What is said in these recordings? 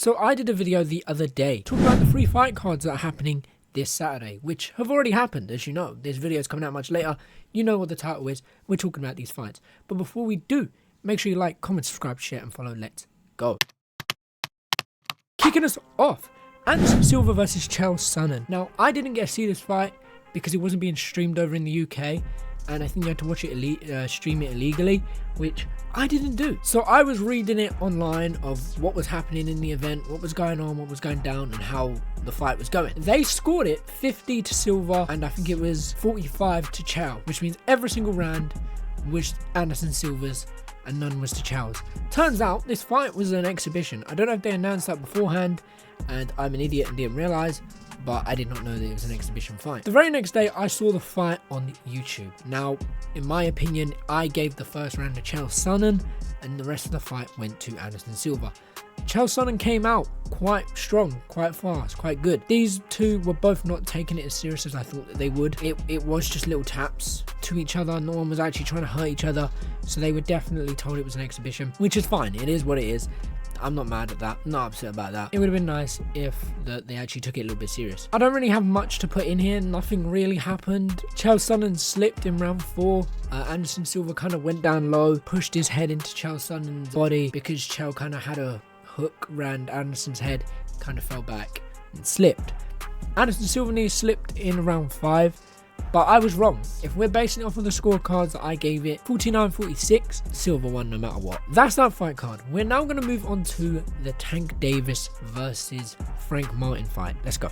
So I did a video the other day talking about the free fight cards that are happening this Saturday, which have already happened, as you know. This video is coming out much later. You know what the title is. We're talking about these fights. But before we do, make sure you like, comment, subscribe, share, and follow. Let's go. Kicking us off, Anderson Silva versus CHAEL SONNEN. Now, I didn't get to see this fight because it wasn't being streamed over in the UK, and I think you had to watch it stream it illegally, which I didn't do. So I was reading it online of what was happening in the event, what was going on, what was going down, and how the fight was going. They scored it 50 to Silva, and I think it was 45 to CHAEL, which means every single round was Anderson Silva's and none was to CHAEL's. Turns out this fight was an exhibition. I don't know if they announced that beforehand, and I'm an idiot and didn't realize, but I did not know that it was an exhibition fight. The very next day, I saw the fight on YouTube. Now, in my opinion, I gave the first round to CHAEL SONNEN, and the rest of the fight went to Anderson Silva. CHAEL SONNEN came out quite strong, quite fast, quite good. These two were both not taking it as serious as I thought that they would. It was just little taps to each other. No one was actually trying to hurt each other, so they were definitely told it was an exhibition, which is fine. It is what it is. I'm not mad at that, not upset about that. It would have been nice if they actually took it a little bit serious. I don't really have much to put in here. Nothing really happened. CHAEL SONNEN slipped in round 4. Anderson Silva kind of went down low, pushed his head into CHAEL SONNEN's body because CHAEL kind of had a hook around Anderson's head, kind of fell back and slipped. Anderson Silva knee slipped in round 5. But I was wrong. If we're basing it off of the scorecards that I gave it, 49-46, Silva won no matter what. That's that fight card. We're now going to move on to the Tank Davis versus Frank Martin fight. Let's go.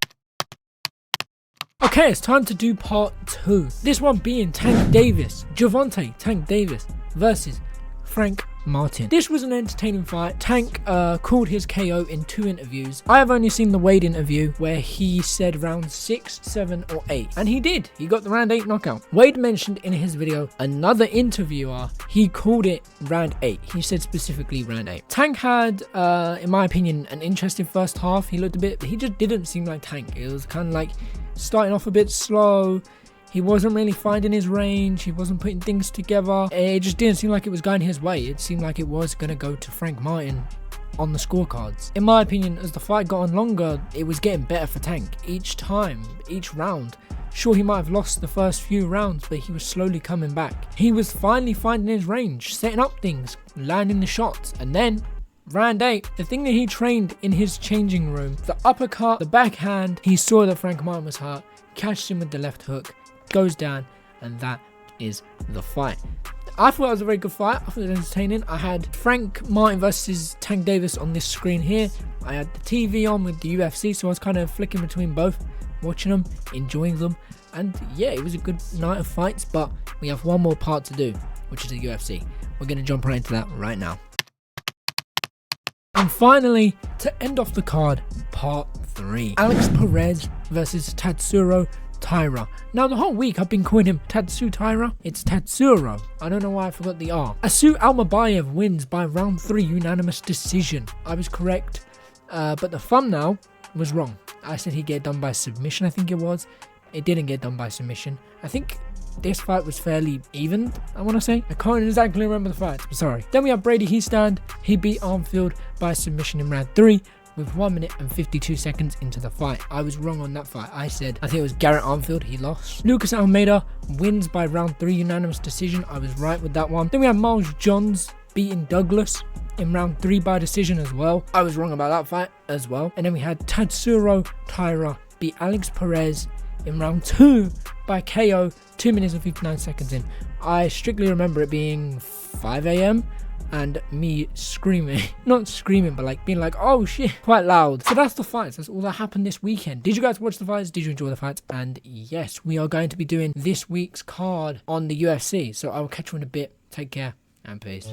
Okay, it's time to do part 2. This one being Tank Davis, Gervonta Tank Davis versus Frank Martin. This was an entertaining fight. Tank called his KO in 2 interviews. I have only seen the Wade interview where he said round 6, 7 or 8, and he did. He got the round 8 knockout. Wade mentioned in his video, another interviewer, he called it round 8. He said specifically round 8. Tank had, in my opinion, an interesting first half. He looked a bit, he just didn't seem like Tank. It was kind of like starting off a bit slow. He wasn't really finding his range. He wasn't putting things together. It just didn't seem like it was going his way. It seemed like it was going to go to Frank Martin on the scorecards. In my opinion, as the fight got on longer, it was getting better for Tank. Each time, each round. Sure, he might have lost the first few rounds, but he was slowly coming back. He was finally finding his range, setting up things, landing the shots, and then round 8, the thing that he trained in his changing room, the uppercut, the backhand, he saw that Frank Martin was hurt, catched him with the left hook, goes down, and that is the fight. I thought it was a very good fight. I thought it was entertaining. I had Frank Martin versus Tank Davis on this screen here. I had the TV on with the UFC, so I was kind of flicking between both, watching them, enjoying them, and yeah, it was a good night of fights. But we have one more part to do, which is the UFC. We're going to jump right into that right now. And finally, to end off the card, part 3, Alex Perez versus TATSURO TAIRA. Now, the whole week I've been calling him TAIRA. It's TATSURO. I don't know why I forgot the R. Asu Almabayev wins by round 3 unanimous decision. I was correct, but the thumbnail was wrong. I said he'd get done by submission, I think it was. It didn't get done by submission. I think this fight was fairly even, I want to say. I can't exactly remember the fight. I'm sorry. Then we have Brady Heastand. He beat Armfield by submission in round 3. With 1 minute and 52 seconds into the fight. I was wrong on that fight. I think it was Garrett Armfield, he lost. Lucas Almeida wins by round 3 unanimous decision. I was right with that one. Then we have Miles Johns beating Douglas in round 3 by decision as well. I was wrong about that fight as well. And then we had TATSURO TAIRA beat Alex Perez in round 2 by KO 2 minutes and 59 seconds in. I strictly remember it being 5 AM. And me screaming, not screaming, but like being like, oh shit, quite loud. So that's the fights. That's all that happened this weekend. Did you guys watch the fights? Did you enjoy the fights? And yes, we are going to be doing this week's card on the UFC. So I will catch you in a bit. Take care and peace.